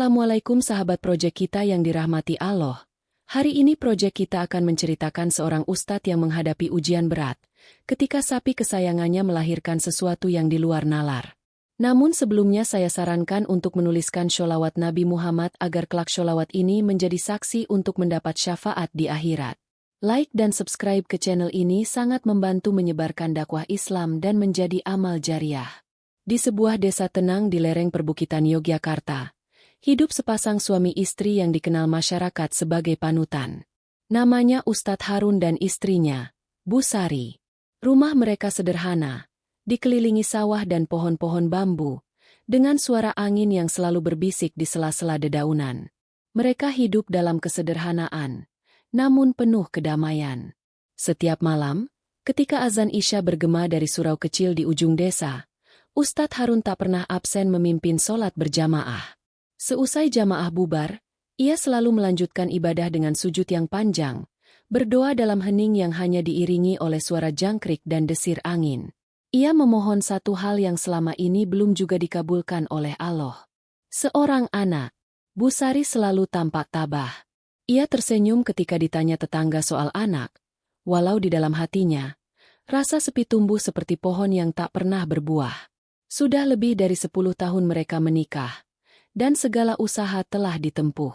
Assalamualaikum sahabat proyek kita yang dirahmati Allah. Hari ini proyek kita akan menceritakan seorang ustadz yang menghadapi ujian berat, ketika sapi kesayangannya melahirkan sesuatu yang di luar nalar. Namun sebelumnya saya sarankan untuk menuliskan sholawat Nabi Muhammad agar kelak sholawat ini menjadi saksi untuk mendapat syafaat di akhirat. Like dan subscribe ke channel ini sangat membantu menyebarkan dakwah Islam dan menjadi amal jariah. Di sebuah desa tenang di lereng perbukitan Yogyakarta, hidup sepasang suami istri yang dikenal masyarakat sebagai panutan. Namanya Ustadz Harun dan istrinya, Bu Sari. Rumah mereka sederhana, dikelilingi sawah dan pohon-pohon bambu, dengan suara angin yang selalu berbisik di sela-sela dedaunan. Mereka hidup dalam kesederhanaan, namun penuh kedamaian. Setiap malam, ketika azan Isya bergema dari surau kecil di ujung desa, Ustadz Harun tak pernah absen memimpin sholat berjamaah. Seusai jamaah bubar, ia selalu melanjutkan ibadah dengan sujud yang panjang, berdoa dalam hening yang hanya diiringi oleh suara jangkrik dan desir angin. Ia memohon satu hal yang selama ini belum juga dikabulkan oleh Allah. Seorang anak. Bu Sari selalu tampak tabah. Ia tersenyum ketika ditanya tetangga soal anak, walau di dalam hatinya, rasa sepi tumbuh seperti pohon yang tak pernah berbuah. Sudah lebih dari 10 tahun mereka menikah, dan segala usaha telah ditempuh.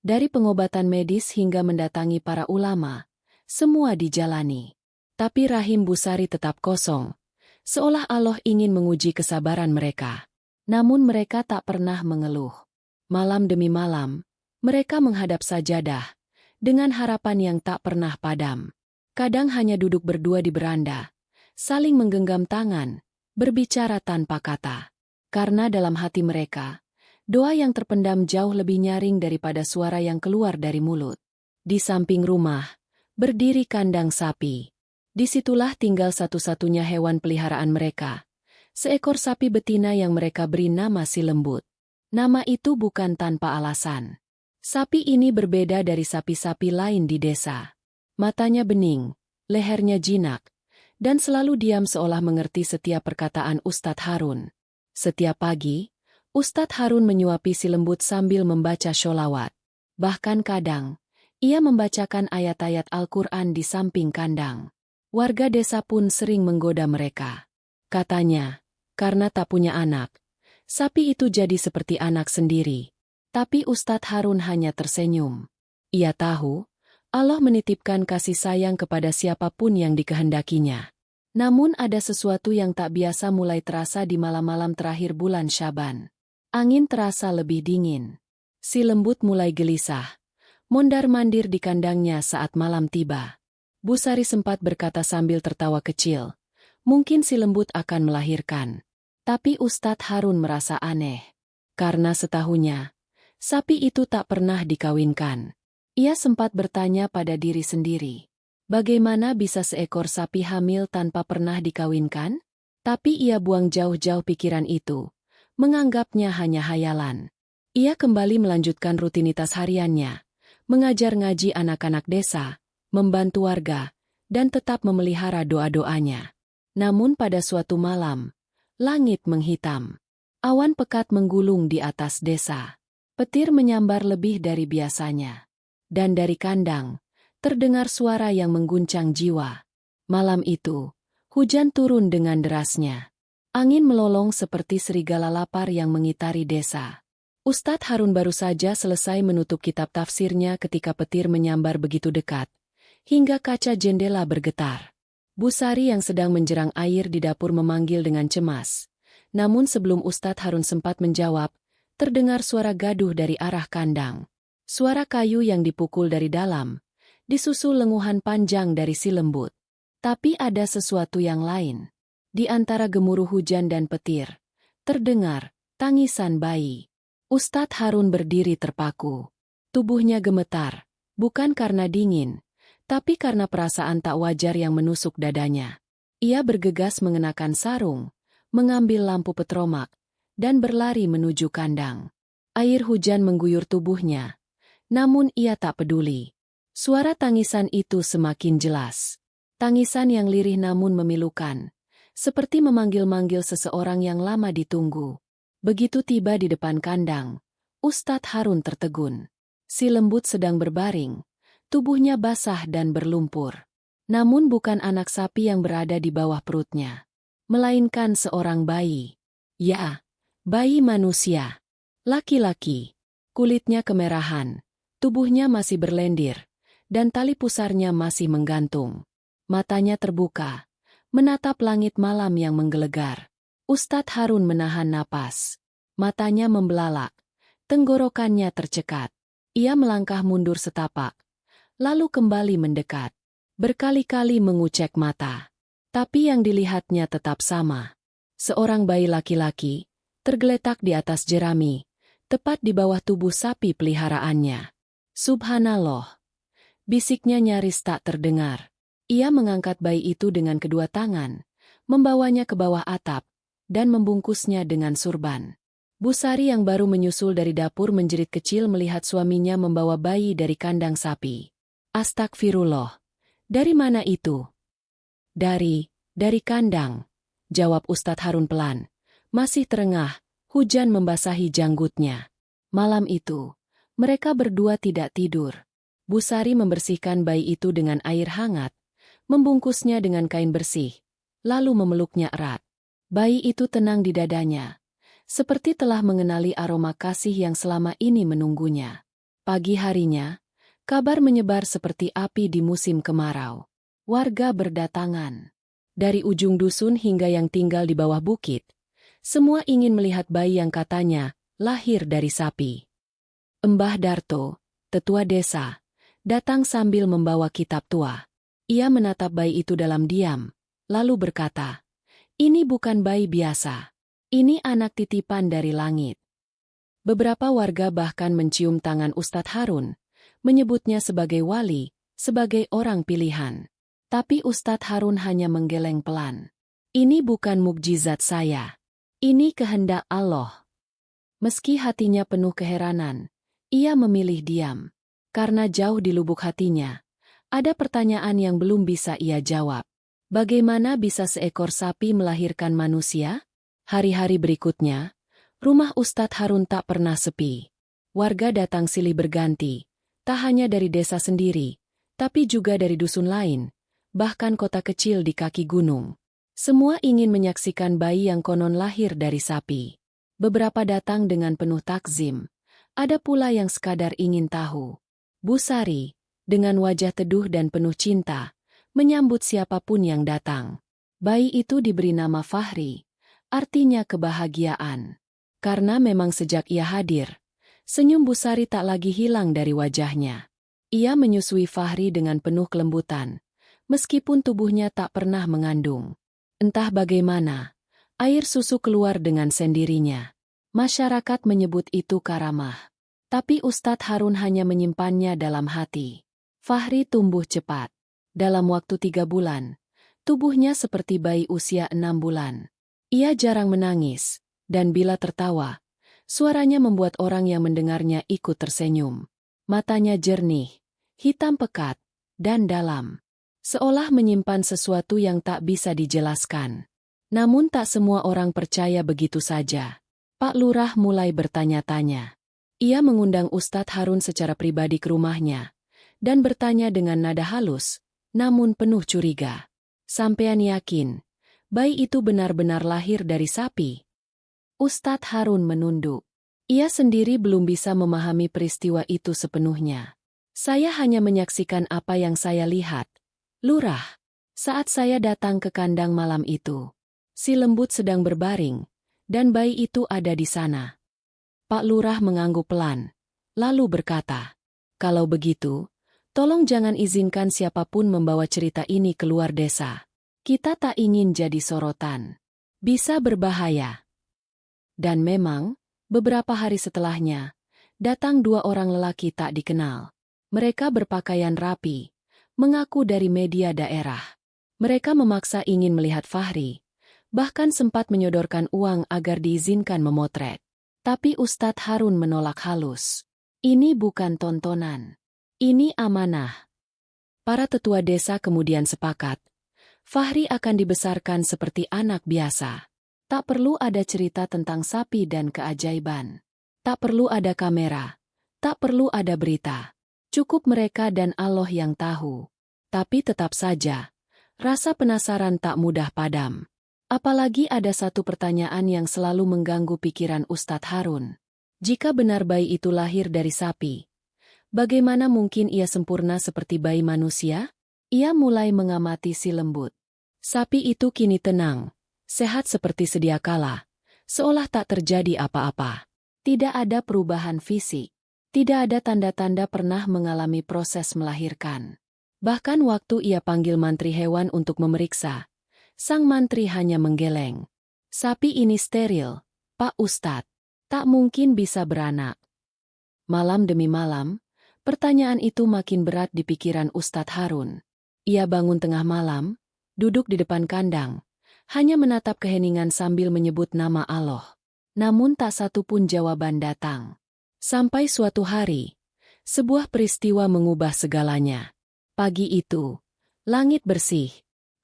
Dari pengobatan medis hingga mendatangi para ulama, semua dijalani. Tapi rahim Bu Sari tetap kosong, seolah Allah ingin menguji kesabaran mereka. Namun mereka tak pernah mengeluh. Malam demi malam, mereka menghadap sajadah, dengan harapan yang tak pernah padam. Kadang hanya duduk berdua di beranda, saling menggenggam tangan, berbicara tanpa kata. Karena dalam hati mereka, doa yang terpendam jauh lebih nyaring daripada suara yang keluar dari mulut. Di samping rumah, berdiri kandang sapi. Disitulah tinggal satu-satunya hewan peliharaan mereka. Seekor sapi betina yang mereka beri nama Si Lembut. Nama itu bukan tanpa alasan. Sapi ini berbeda dari sapi-sapi lain di desa. Matanya bening, lehernya jinak, dan selalu diam seolah mengerti setiap perkataan Ustadz Harun. Setiap pagi, Ustadz Harun menyuapi Si Lembut sambil membaca sholawat. Bahkan kadang, ia membacakan ayat-ayat Al-Quran di samping kandang. Warga desa pun sering menggoda mereka. Katanya, karena tak punya anak, sapi itu jadi seperti anak sendiri. Tapi Ustadz Harun hanya tersenyum. Ia tahu, Allah menitipkan kasih sayang kepada siapapun yang dikehendakinya. Namun ada sesuatu yang tak biasa mulai terasa di malam-malam terakhir bulan Syaban. Angin terasa lebih dingin. Si Lembut mulai gelisah, mondar-mandir di kandangnya saat malam tiba. Bu Sari sempat berkata sambil tertawa kecil, mungkin Si Lembut akan melahirkan. Tapi Ustadz Harun merasa aneh. Karena setahunya, sapi itu tak pernah dikawinkan. Ia sempat bertanya pada diri sendiri, bagaimana bisa seekor sapi hamil tanpa pernah dikawinkan? Tapi ia buang jauh-jauh pikiran itu, menganggapnya hanya hayalan. Ia kembali melanjutkan rutinitas hariannya, mengajar ngaji anak-anak desa, membantu warga, dan tetap memelihara doa-doanya. Namun pada suatu malam, langit menghitam. Awan pekat menggulung di atas desa. Petir menyambar lebih dari biasanya. Dan dari kandang, terdengar suara yang mengguncang jiwa. Malam itu, hujan turun dengan derasnya. Angin melolong seperti serigala lapar yang mengitari desa. Ustadz Harun baru saja selesai menutup kitab tafsirnya ketika petir menyambar begitu dekat, hingga kaca jendela bergetar. Bu Sari yang sedang menjerang air di dapur memanggil dengan cemas. Namun sebelum Ustadz Harun sempat menjawab, terdengar suara gaduh dari arah kandang. Suara kayu yang dipukul dari dalam, disusul lenguhan panjang dari Si Lembut. Tapi ada sesuatu yang lain. Di antara gemuruh hujan dan petir, terdengar tangisan bayi. Ustadz Harun berdiri terpaku. Tubuhnya gemetar, bukan karena dingin, tapi karena perasaan tak wajar yang menusuk dadanya. Ia bergegas mengenakan sarung, mengambil lampu petromak, dan berlari menuju kandang. Air hujan mengguyur tubuhnya, namun ia tak peduli. Suara tangisan itu semakin jelas. Tangisan yang lirih namun memilukan. Seperti memanggil-manggil seseorang yang lama ditunggu. Begitu tiba di depan kandang, Ustadz Harun tertegun. Si lembut sedang berbaring, tubuhnya basah dan berlumpur. Namun bukan anak sapi yang berada di bawah perutnya, melainkan seorang bayi. Ya, bayi manusia. Laki-laki. Kulitnya kemerahan, tubuhnya masih berlendir, dan tali pusarnya masih menggantung. Matanya terbuka, menatap langit malam yang menggelegar. Ustadz Harun menahan napas. Matanya membelalak. Tenggorokannya tercekat. Ia melangkah mundur setapak, lalu kembali mendekat. Berkali-kali mengucek mata. Tapi yang dilihatnya tetap sama. Seorang bayi laki-laki, tergeletak di atas jerami, tepat di bawah tubuh sapi peliharaannya. Subhanallah. Bisiknya nyaris tak terdengar. Ia mengangkat bayi itu dengan kedua tangan, membawanya ke bawah atap, dan membungkusnya dengan surban. Bu Sari yang baru menyusul dari dapur menjerit kecil melihat suaminya membawa bayi dari kandang sapi. Astagfirullah. Dari mana itu? Dari kandang, jawab Ustadz Harun pelan. Masih terengah, hujan membasahi janggutnya. Malam itu, mereka berdua tidak tidur. Bu Sari membersihkan bayi itu dengan air hangat, membungkusnya dengan kain bersih, lalu memeluknya erat. Bayi itu tenang di dadanya, seperti telah mengenali aroma kasih yang selama ini menunggunya. Pagi harinya, kabar menyebar seperti api di musim kemarau. Warga berdatangan. Dari ujung dusun hingga yang tinggal di bawah bukit, semua ingin melihat bayi yang katanya lahir dari sapi. Mbah Darto, tetua desa, datang sambil membawa kitab tua. Ia menatap bayi itu dalam diam, lalu berkata, "Ini bukan bayi biasa. Ini anak titipan dari langit." Beberapa warga bahkan mencium tangan Ustadz Harun, menyebutnya sebagai wali, sebagai orang pilihan. Tapi Ustadz Harun hanya menggeleng pelan. "Ini bukan mukjizat saya. Ini kehendak Allah." Meski hatinya penuh keheranan, ia memilih diam. Karena jauh di lubuk hatinya, ada pertanyaan yang belum bisa ia jawab. Bagaimana bisa seekor sapi melahirkan manusia? Hari-hari berikutnya, rumah Ustadz Harun tak pernah sepi. Warga datang silih berganti, tak hanya dari desa sendiri, tapi juga dari dusun lain, bahkan kota kecil di kaki gunung. Semua ingin menyaksikan bayi yang konon lahir dari sapi. Beberapa datang dengan penuh takzim, ada pula yang sekadar ingin tahu. Bu Sari, dengan wajah teduh dan penuh cinta, menyambut siapapun yang datang. Bayi itu diberi nama Fahri, artinya kebahagiaan. Karena memang sejak ia hadir, senyum Bu Sari tak lagi hilang dari wajahnya. Ia menyusui Fahri dengan penuh kelembutan, meskipun tubuhnya tak pernah mengandung. Entah bagaimana, air susu keluar dengan sendirinya. Masyarakat menyebut itu karamah. Tapi Ustadz Harun hanya menyimpannya dalam hati. Fahri tumbuh cepat. Dalam waktu 3 bulan, tubuhnya seperti bayi usia 6 bulan. Ia jarang menangis, dan bila tertawa, suaranya membuat orang yang mendengarnya ikut tersenyum. Matanya jernih, hitam pekat, dan dalam. Seolah menyimpan sesuatu yang tak bisa dijelaskan. Namun tak semua orang percaya begitu saja. Pak Lurah mulai bertanya-tanya. Ia mengundang Ustadz Harun secara pribadi ke rumahnya, dan bertanya dengan nada halus, namun penuh curiga. "Sampean yakin, bayi itu benar-benar lahir dari sapi?" Ustadz Harun menunduk. Ia sendiri belum bisa memahami peristiwa itu sepenuhnya. "Saya hanya menyaksikan apa yang saya lihat, Lurah. Saat saya datang ke kandang malam itu, si lembut sedang berbaring, dan bayi itu ada di sana." Pak Lurah mengangguk pelan, lalu berkata, "Kalau begitu, tolong jangan izinkan siapapun membawa cerita ini keluar desa. Kita tak ingin jadi sorotan. Bisa berbahaya." Dan memang, beberapa hari setelahnya, datang 2 orang lelaki tak dikenal. Mereka berpakaian rapi, mengaku dari media daerah. Mereka memaksa ingin melihat Fahri, bahkan sempat menyodorkan uang agar diizinkan memotret. Tapi Ustadz Harun menolak halus. "Ini bukan tontonan. Ini amanah." Para tetua desa kemudian sepakat. Fahri akan dibesarkan seperti anak biasa. Tak perlu ada cerita tentang sapi dan keajaiban. Tak perlu ada kamera. Tak perlu ada berita. Cukup mereka dan Allah yang tahu. Tapi tetap saja, rasa penasaran tak mudah padam. Apalagi ada satu pertanyaan yang selalu mengganggu pikiran Ustadz Harun. Jika benar bayi itu lahir dari sapi, bagaimana mungkin ia sempurna seperti bayi manusia? Ia mulai mengamati si lembut. Sapi itu kini tenang, sehat seperti sedia kala, seolah tak terjadi apa-apa. Tidak ada perubahan fisik. Tidak ada tanda-tanda pernah mengalami proses melahirkan. Bahkan waktu ia panggil mantri hewan untuk memeriksa, sang mantri hanya menggeleng. Sapi ini steril, Pak Ustadz. Tak mungkin bisa beranak. Malam demi malam, pertanyaan itu makin berat di pikiran Ustadz Harun. Ia bangun tengah malam, duduk di depan kandang, hanya menatap keheningan sambil menyebut nama Allah. Namun tak satu pun jawaban datang. Sampai suatu hari, sebuah peristiwa mengubah segalanya. Pagi itu, langit bersih,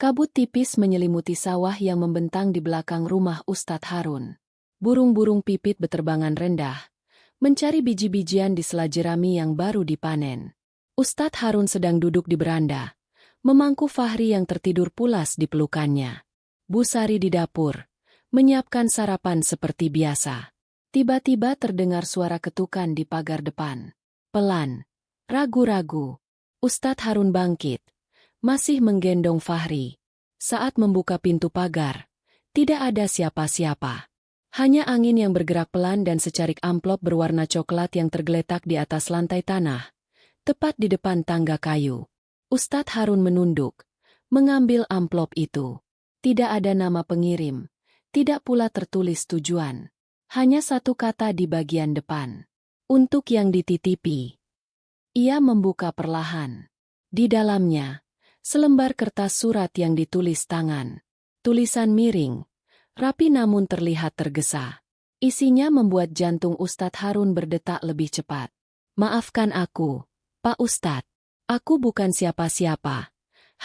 kabut tipis menyelimuti sawah yang membentang di belakang rumah Ustadz Harun. Burung-burung pipit beterbangan rendah, mencari biji-bijian di sela jerami yang baru dipanen. Ustadz Harun sedang duduk di beranda, memangku Fahri yang tertidur pulas di pelukannya. Bu Sari di dapur, menyiapkan sarapan seperti biasa. Tiba-tiba terdengar suara ketukan di pagar depan. Pelan, ragu-ragu. Ustadz Harun bangkit, masih menggendong Fahri. Saat membuka pintu pagar, tidak ada siapa-siapa. Hanya angin yang bergerak pelan dan secarik amplop berwarna coklat yang tergeletak di atas lantai tanah, tepat di depan tangga kayu. Ustadz Harun menunduk, mengambil amplop itu. Tidak ada nama pengirim, tidak pula tertulis tujuan. Hanya satu kata di bagian depan. Untuk yang dititipi. Ia membuka perlahan. Di dalamnya, selembar kertas surat yang ditulis tangan. Tulisan miring, rapi namun terlihat tergesa. Isinya membuat jantung Ustadz Harun berdetak lebih cepat. Maafkan aku, Pak Ustadz. Aku bukan siapa-siapa.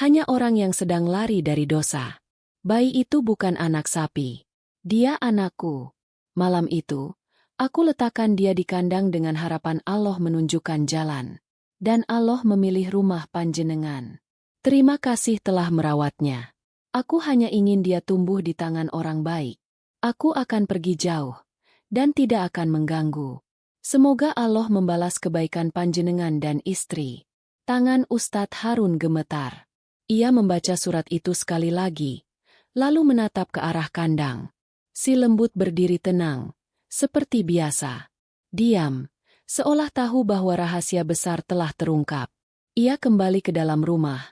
Hanya orang yang sedang lari dari dosa. Bayi itu bukan anak sapi. Dia anakku. Malam itu, aku letakkan dia di kandang dengan harapan Allah menunjukkan jalan. Dan Allah memilih rumah panjenengan. Terima kasih telah merawatnya. Aku hanya ingin dia tumbuh di tangan orang baik. Aku akan pergi jauh, dan tidak akan mengganggu. Semoga Allah membalas kebaikan panjenengan dan istri. Tangan Ustadz Harun gemetar. Ia membaca surat itu sekali lagi, lalu menatap ke arah kandang. Si lembut berdiri tenang, seperti biasa. Diam, seolah tahu bahwa rahasia besar telah terungkap. Ia kembali ke dalam rumah,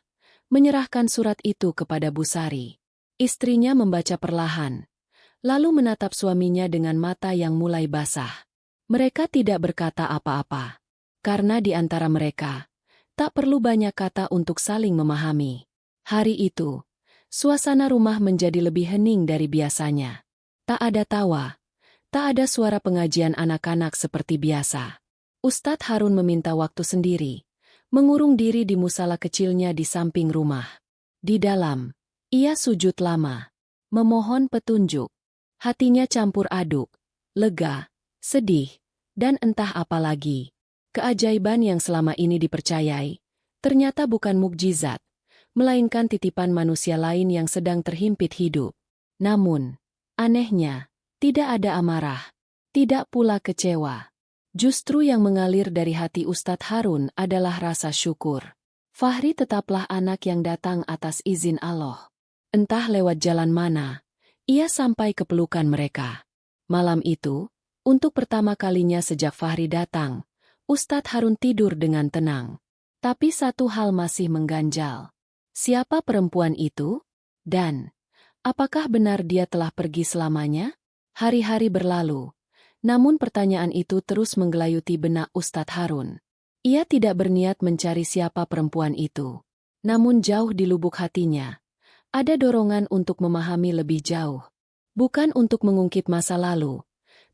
menyerahkan surat itu kepada Bu Sari. Istrinya membaca perlahan, lalu menatap suaminya dengan mata yang mulai basah. Mereka tidak berkata apa-apa, karena di antara mereka, tak perlu banyak kata untuk saling memahami. Hari itu, suasana rumah menjadi lebih hening dari biasanya. Tak ada tawa, tak ada suara pengajian anak-anak seperti biasa. Ustadz Harun meminta waktu sendiri, mengurung diri di musala kecilnya di samping rumah. Di dalam, ia sujud lama, memohon petunjuk. Hatinya campur aduk, lega, sedih, dan entah apa lagi. Keajaiban yang selama ini dipercayai, ternyata bukan mukjizat, melainkan titipan manusia lain yang sedang terhimpit hidup. Namun, anehnya, tidak ada amarah, tidak pula kecewa. Justru yang mengalir dari hati Ustadz Harun adalah rasa syukur. Fahri tetaplah anak yang datang atas izin Allah. Entah lewat jalan mana, ia sampai ke pelukan mereka. Malam itu, untuk pertama kalinya sejak Fahri datang, Ustadz Harun tidur dengan tenang. Tapi satu hal masih mengganjal. Siapa perempuan itu? Dan apakah benar dia telah pergi selamanya? Hari-hari berlalu, namun pertanyaan itu terus menggelayuti benak Ustadz Harun. Ia tidak berniat mencari siapa perempuan itu. Namun jauh di lubuk hatinya, ada dorongan untuk memahami lebih jauh. Bukan untuk mengungkit masa lalu,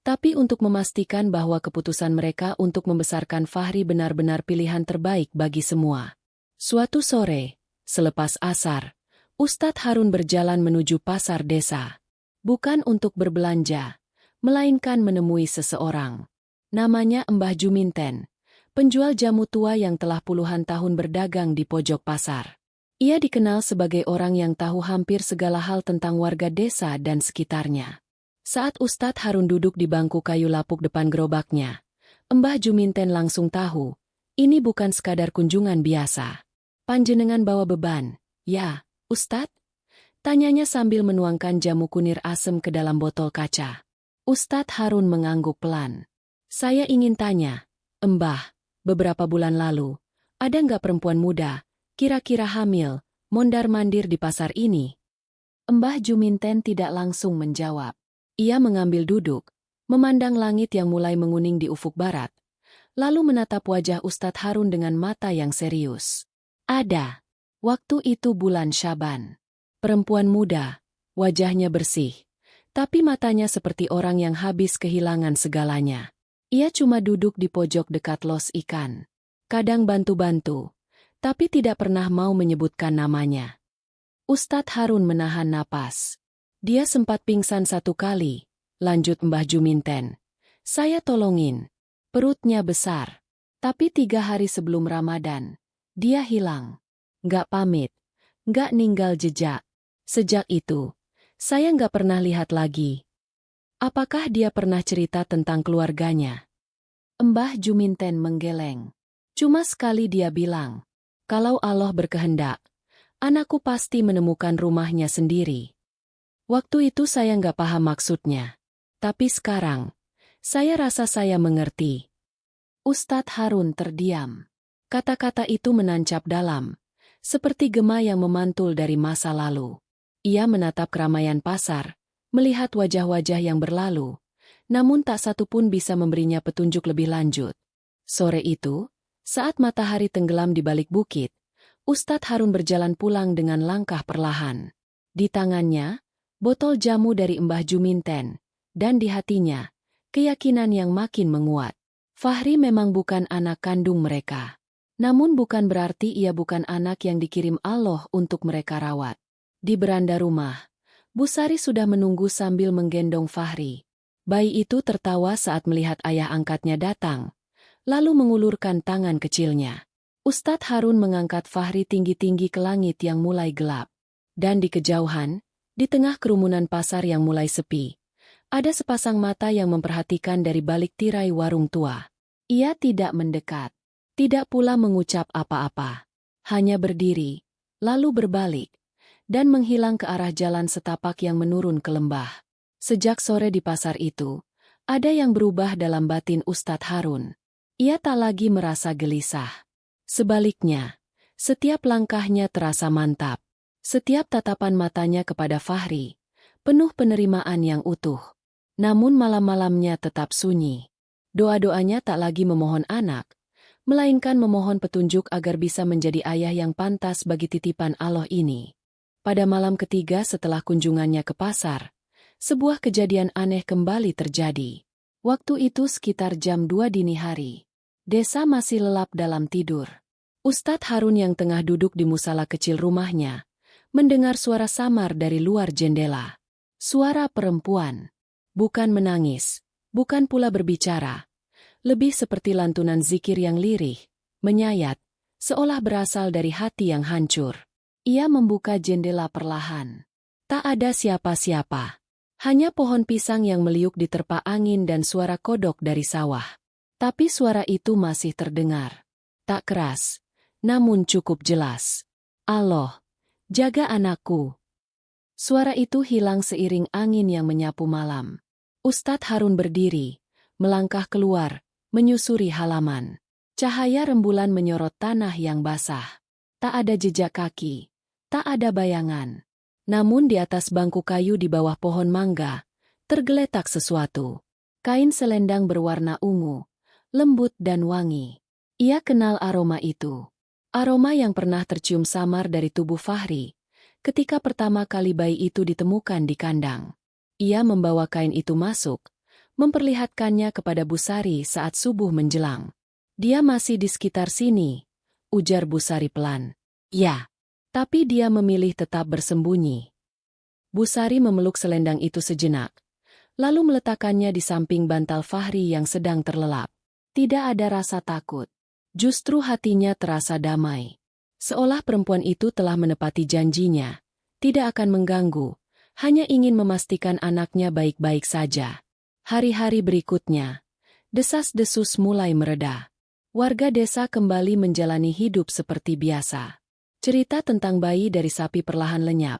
tapi untuk memastikan bahwa keputusan mereka untuk membesarkan Fahri benar-benar pilihan terbaik bagi semua. Suatu sore, selepas asar, Ustadz Harun berjalan menuju pasar desa. Bukan untuk berbelanja, melainkan menemui seseorang. Namanya Mbah Juminten, penjual jamu tua yang telah puluhan tahun berdagang di pojok pasar. Ia dikenal sebagai orang yang tahu hampir segala hal tentang warga desa dan sekitarnya. Saat Ustadz Harun duduk di bangku kayu lapuk depan gerobaknya, Mbah Juminten langsung tahu, ini bukan sekadar kunjungan biasa. Panjenengan bawa beban, ya, Ustadz? Tanyanya sambil menuangkan jamu kunir asem ke dalam botol kaca. Ustadz Harun mengangguk pelan. Saya ingin tanya, Mbah, beberapa bulan lalu, ada nggak perempuan muda, kira-kira hamil, mondar-mandir di pasar ini? Mbah Juminten tidak langsung menjawab. Ia mengambil duduk, memandang langit yang mulai menguning di ufuk barat, lalu menatap wajah Ustadz Harun dengan mata yang serius. Ada. Waktu itu bulan Syaban. Perempuan muda, wajahnya bersih, tapi matanya seperti orang yang habis kehilangan segalanya. Ia cuma duduk di pojok dekat los ikan. Kadang bantu-bantu, tapi tidak pernah mau menyebutkan namanya. Ustadz Harun menahan napas. Dia sempat pingsan satu kali, lanjut Mbah Juminten. Saya tolongin. Perutnya besar. Tapi 3 hari sebelum Ramadan, dia hilang. Nggak pamit, nggak ninggal jejak. Sejak itu, saya nggak pernah lihat lagi. Apakah dia pernah cerita tentang keluarganya? Mbah Juminten menggeleng. Cuma sekali dia bilang, kalau Allah berkehendak, anakku pasti menemukan rumahnya sendiri. Waktu itu saya nggak paham maksudnya. Tapi sekarang, saya rasa saya mengerti. Ustadz Harun terdiam. Kata-kata itu menancap dalam, seperti gema yang memantul dari masa lalu. Ia menatap keramaian pasar, melihat wajah-wajah yang berlalu, namun tak satu pun bisa memberinya petunjuk lebih lanjut. Sore itu, saat matahari tenggelam di balik bukit, Ustadz Harun berjalan pulang dengan langkah perlahan. Di tangannya, botol jamu dari Mbah Juminten, dan di hatinya, keyakinan yang makin menguat. Fahri memang bukan anak kandung mereka. Namun bukan berarti ia bukan anak yang dikirim Allah untuk mereka rawat. Di beranda rumah, Bu Sari sudah menunggu sambil menggendong Fahri. Bayi itu tertawa saat melihat ayah angkatnya datang, lalu mengulurkan tangan kecilnya. Ustadz Harun mengangkat Fahri tinggi-tinggi ke langit yang mulai gelap. Dan di kejauhan, di tengah kerumunan pasar yang mulai sepi, ada sepasang mata yang memperhatikan dari balik tirai warung tua. Ia tidak mendekat, tidak pula mengucap apa-apa. Hanya berdiri, lalu berbalik, dan menghilang ke arah jalan setapak yang menurun ke lembah. Sejak sore di pasar itu, ada yang berubah dalam batin Ustadz Harun. Ia tak lagi merasa gelisah. Sebaliknya, setiap langkahnya terasa mantap. Setiap tatapan matanya kepada Fahri, penuh penerimaan yang utuh. Namun malam-malamnya tetap sunyi. Doa-doanya tak lagi memohon anak, melainkan memohon petunjuk agar bisa menjadi ayah yang pantas bagi titipan Allah ini. Pada malam ketiga setelah kunjungannya ke pasar, sebuah kejadian aneh kembali terjadi. Waktu itu sekitar jam 2 dini hari. Desa masih lelap dalam tidur. Ustadz Harun yang tengah duduk di musala kecil rumahnya, mendengar suara samar dari luar jendela. Suara perempuan. Bukan menangis, bukan pula berbicara. Lebih seperti lantunan zikir yang lirih, menyayat, seolah berasal dari hati yang hancur. Ia membuka jendela perlahan. Tak ada siapa-siapa. Hanya pohon pisang yang meliuk diterpa angin dan suara kodok dari sawah. Tapi suara itu masih terdengar. Tak keras, namun cukup jelas. Allah, jaga anakku. Suara itu hilang seiring angin yang menyapu malam. Ustadz Harun berdiri, melangkah keluar, menyusuri halaman. Cahaya rembulan menyorot tanah yang basah. Tak ada jejak kaki, tak ada bayangan. Namun di atas bangku kayu di bawah pohon mangga, tergeletak sesuatu. Kain selendang berwarna ungu, lembut dan wangi. Ia kenal aroma itu. Aroma yang pernah tercium samar dari tubuh Fahri, ketika pertama kali bayi itu ditemukan di kandang. Ia membawa kain itu masuk, memperlihatkannya kepada Bu Sari saat subuh menjelang. Dia masih di sekitar sini, ujar Bu Sari pelan. Ya, tapi dia memilih tetap bersembunyi. Bu Sari memeluk selendang itu sejenak, lalu meletakkannya di samping bantal Fahri yang sedang terlelap. Tidak ada rasa takut. Justru hatinya terasa damai. Seolah perempuan itu telah menepati janjinya. Tidak akan mengganggu, hanya ingin memastikan anaknya baik-baik saja. Hari-hari berikutnya, desas-desus mulai mereda. Warga desa kembali menjalani hidup seperti biasa. Cerita tentang bayi dari sapi perlahan lenyap,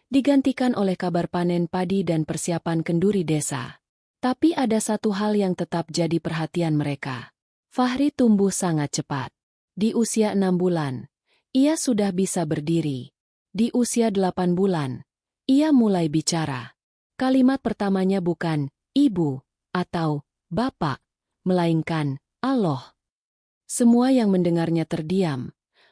digantikan oleh kabar panen padi dan persiapan kenduri desa. Tapi ada satu hal yang tetap jadi perhatian mereka. Fahri tumbuh sangat cepat. Di usia 6 bulan, ia sudah bisa berdiri. Di usia 8 bulan, ia mulai bicara. Kalimat pertamanya bukan ibu atau bapak, melainkan Allah. Semua yang mendengarnya terdiam,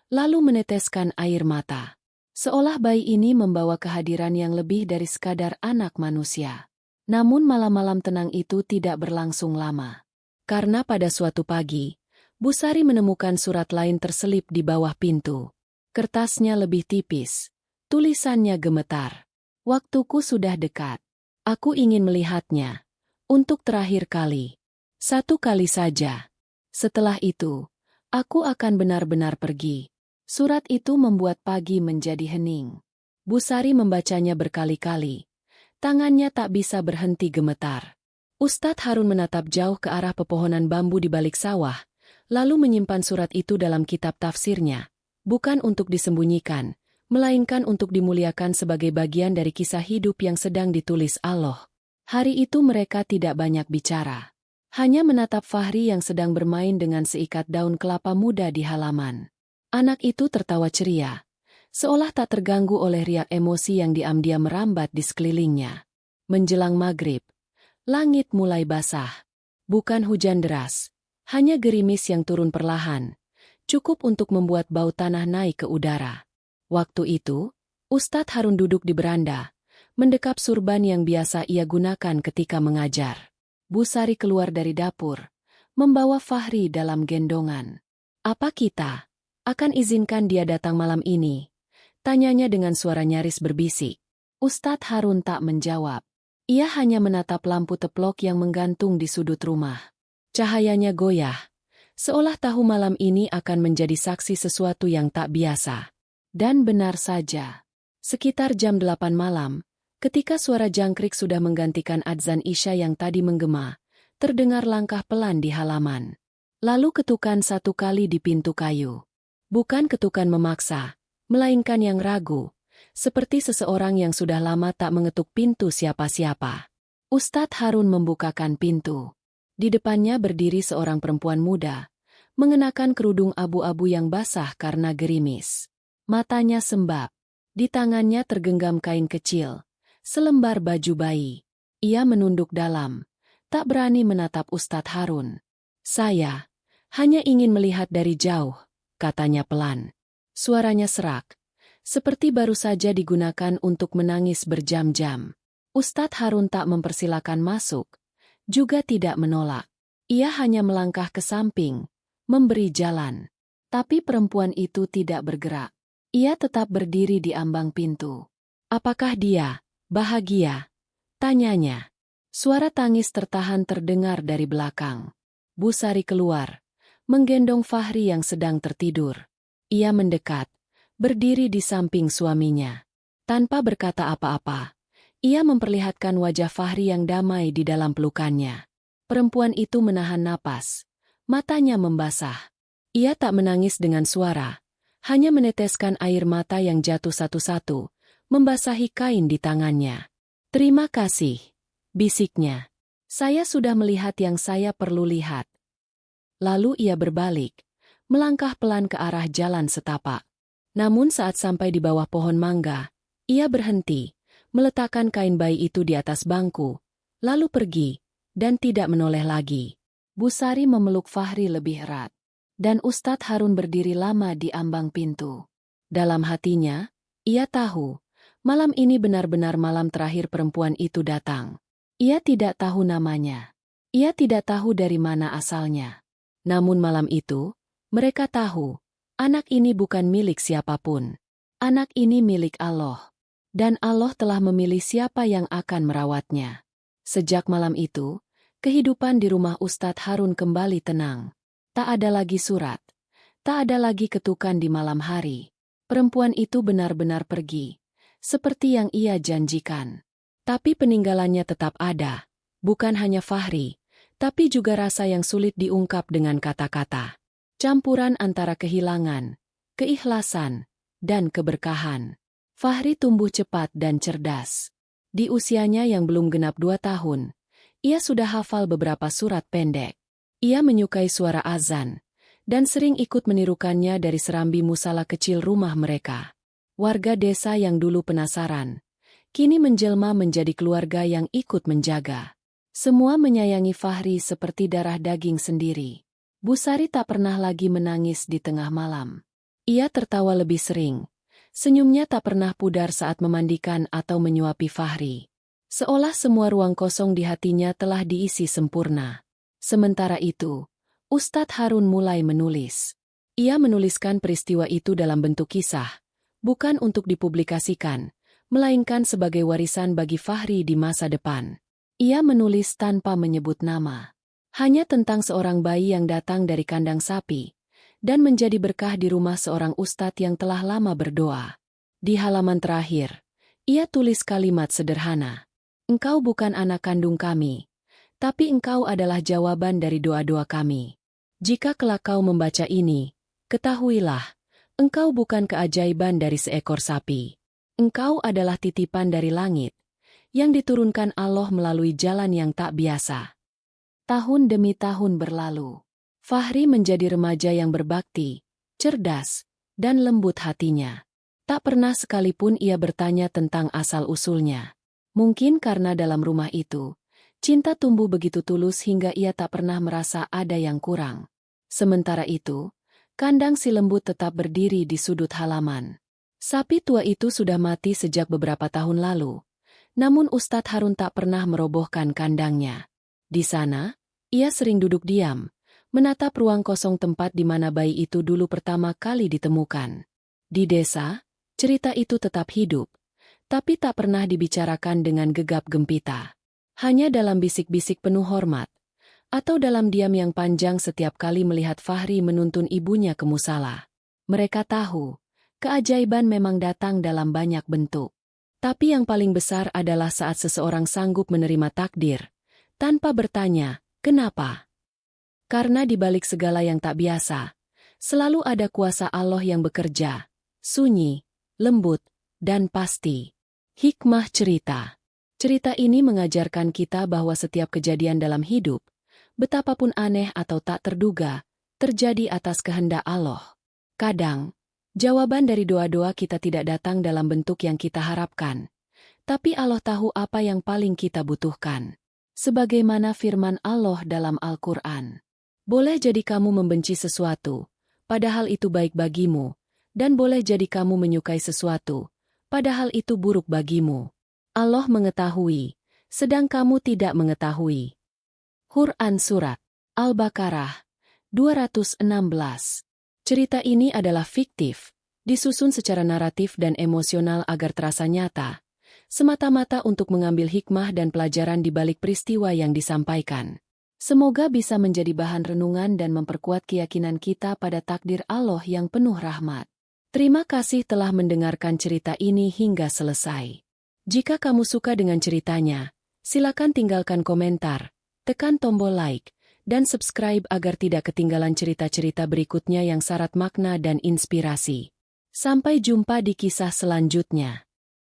lalu meneteskan air mata. Seolah bayi ini membawa kehadiran yang lebih dari sekadar anak manusia. Namun malam-malam tenang itu tidak berlangsung lama. Karena pada suatu pagi, Bu Sari menemukan surat lain terselip di bawah pintu. Kertasnya lebih tipis. Tulisannya gemetar. Waktuku sudah dekat. Aku ingin melihatnya. Untuk terakhir kali. Satu kali saja. Setelah itu, aku akan benar-benar pergi. Surat itu membuat pagi menjadi hening. Bu Sari membacanya berkali-kali. Tangannya tak bisa berhenti gemetar. Ustadz Harun menatap jauh ke arah pepohonan bambu di balik sawah, lalu menyimpan surat itu dalam kitab tafsirnya. Bukan untuk disembunyikan, melainkan untuk dimuliakan sebagai bagian dari kisah hidup yang sedang ditulis Allah. Hari itu mereka tidak banyak bicara. Hanya menatap Fahri yang sedang bermain dengan seikat daun kelapa muda di halaman. Anak itu tertawa ceria, seolah tak terganggu oleh riak emosi yang diam-diam merambat di sekelilingnya. Menjelang maghrib, langit mulai basah. Bukan hujan deras, hanya gerimis yang turun perlahan, cukup untuk membuat bau tanah naik ke udara. Waktu itu, Ustadz Harun duduk di beranda, mendekap surban yang biasa ia gunakan ketika mengajar. Bu Sari keluar dari dapur, membawa Fahri dalam gendongan. "Apa kita akan izinkan dia datang malam ini?" tanyanya dengan suara nyaris berbisik. Ustadz Harun tak menjawab. Ia hanya menatap lampu teplok yang menggantung di sudut rumah. Cahayanya goyah, seolah tahu malam ini akan menjadi saksi sesuatu yang tak biasa. Dan benar saja. Sekitar jam 8 malam, ketika suara jangkrik sudah menggantikan adzan Isya yang tadi menggema, terdengar langkah pelan di halaman. Lalu ketukan satu kali di pintu kayu. Bukan ketukan memaksa, melainkan yang ragu. Seperti seseorang yang sudah lama tak mengetuk pintu siapa-siapa. Ustadz Harun membukakan pintu. Di depannya berdiri seorang perempuan muda, mengenakan kerudung abu-abu yang basah karena gerimis. Matanya sembab. Di tangannya tergenggam kain kecil, selembar baju bayi. Ia menunduk dalam, tak berani menatap Ustadz Harun. "Saya hanya ingin melihat dari jauh," katanya pelan. Suaranya serak, seperti baru saja digunakan untuk menangis berjam-jam. Ustadz Harun tak mempersilakan masuk, juga tidak menolak. Ia hanya melangkah ke samping, memberi jalan. Tapi perempuan itu tidak bergerak. Ia tetap berdiri di ambang pintu. "Apakah dia bahagia?" tanyanya. Suara tangis tertahan terdengar dari belakang. Bu Sari keluar, menggendong Fahri yang sedang tertidur. Ia mendekat, berdiri di samping suaminya. Tanpa berkata apa-apa, ia memperlihatkan wajah Fahri yang damai di dalam pelukannya. Perempuan itu menahan napas, matanya membasah. Ia tak menangis dengan suara, hanya meneteskan air mata yang jatuh satu-satu, membasahi kain di tangannya. "Terima kasih," bisiknya. "Saya sudah melihat yang saya perlu lihat." Lalu ia berbalik, melangkah pelan ke arah jalan setapak. Namun saat sampai di bawah pohon mangga, ia berhenti, meletakkan kain bayi itu di atas bangku, lalu pergi, dan tidak menoleh lagi. Bu Sari memeluk Fahri lebih erat, dan Ustadz Harun berdiri lama di ambang pintu. Dalam hatinya, ia tahu, malam ini benar-benar malam terakhir perempuan itu datang. Ia tidak tahu namanya. Ia tidak tahu dari mana asalnya. Namun malam itu, mereka tahu, anak ini bukan milik siapapun. Anak ini milik Allah. Dan Allah telah memilih siapa yang akan merawatnya. Sejak malam itu, kehidupan di rumah Ustadz Harun kembali tenang. Tak ada lagi surat. Tak ada lagi ketukan di malam hari. Perempuan itu benar-benar pergi, seperti yang ia janjikan. Tapi peninggalannya tetap ada. Bukan hanya Fahri, tapi juga rasa yang sulit diungkap dengan kata-kata. Campuran antara kehilangan, keikhlasan, dan keberkahan. Fahri tumbuh cepat dan cerdas. Di usianya yang belum genap 2 tahun, ia sudah hafal beberapa surat pendek. Ia menyukai suara azan, dan sering ikut menirukannya dari serambi musala kecil rumah mereka. Warga desa yang dulu penasaran, kini menjelma menjadi keluarga yang ikut menjaga. Semua menyayangi Fahri seperti darah daging sendiri. Bu Sari tak pernah lagi menangis di tengah malam. Ia tertawa lebih sering. Senyumnya tak pernah pudar saat memandikan atau menyuapi Fahri. Seolah semua ruang kosong di hatinya telah diisi sempurna. Sementara itu, Ustadz Harun mulai menulis. Ia menuliskan peristiwa itu dalam bentuk kisah, bukan untuk dipublikasikan, melainkan sebagai warisan bagi Fahri di masa depan. Ia menulis tanpa menyebut nama. Hanya tentang seorang bayi yang datang dari kandang sapi, dan menjadi berkah di rumah seorang ustadz yang telah lama berdoa. Di halaman terakhir, ia tulis kalimat sederhana. Engkau bukan anak kandung kami, tapi engkau adalah jawaban dari doa-doa kami. Jika kelak kau membaca ini, ketahuilah, engkau bukan keajaiban dari seekor sapi. Engkau adalah titipan dari langit, yang diturunkan Allah melalui jalan yang tak biasa. Tahun demi tahun berlalu. Fahri menjadi remaja yang berbakti, cerdas, dan lembut hatinya. Tak pernah sekalipun ia bertanya tentang asal-usulnya. Mungkin karena dalam rumah itu, cinta tumbuh begitu tulus hingga ia tak pernah merasa ada yang kurang. Sementara itu, kandang si lembut tetap berdiri di sudut halaman. Sapi tua itu sudah mati sejak beberapa tahun lalu. Namun Ustadz Harun tak pernah merobohkan kandangnya. Di sana, ia sering duduk diam, menatap ruang kosong tempat di mana bayi itu dulu pertama kali ditemukan. Di desa, cerita itu tetap hidup, tapi tak pernah dibicarakan dengan gegap gempita. Hanya dalam bisik-bisik penuh hormat, atau dalam diam yang panjang setiap kali melihat Fahri menuntun ibunya ke musala. Mereka tahu, keajaiban memang datang dalam banyak bentuk. Tapi yang paling besar adalah saat seseorang sanggup menerima takdir, tanpa bertanya, kenapa? Karena di balik segala yang tak biasa, selalu ada kuasa Allah yang bekerja, sunyi, lembut, dan pasti. Hikmah cerita. Cerita ini mengajarkan kita bahwa setiap kejadian dalam hidup, betapapun aneh atau tak terduga, terjadi atas kehendak Allah. Kadang, jawaban dari doa-doa kita tidak datang dalam bentuk yang kita harapkan, tapi Allah tahu apa yang paling kita butuhkan. Sebagaimana firman Allah dalam Al-Quran. Boleh jadi kamu membenci sesuatu, padahal itu baik bagimu, dan boleh jadi kamu menyukai sesuatu, padahal itu buruk bagimu. Allah mengetahui, sedang kamu tidak mengetahui. Quran Surat Al-Baqarah 216. Cerita ini adalah fiktif, disusun secara naratif dan emosional agar terasa nyata, semata-mata untuk mengambil hikmah dan pelajaran di balik peristiwa yang disampaikan. Semoga bisa menjadi bahan renungan dan memperkuat keyakinan kita pada takdir Allah yang penuh rahmat. Terima kasih telah mendengarkan cerita ini hingga selesai. Jika kamu suka dengan ceritanya, silakan tinggalkan komentar, tekan tombol like, dan subscribe agar tidak ketinggalan cerita-cerita berikutnya yang syarat makna dan inspirasi. Sampai jumpa di kisah selanjutnya.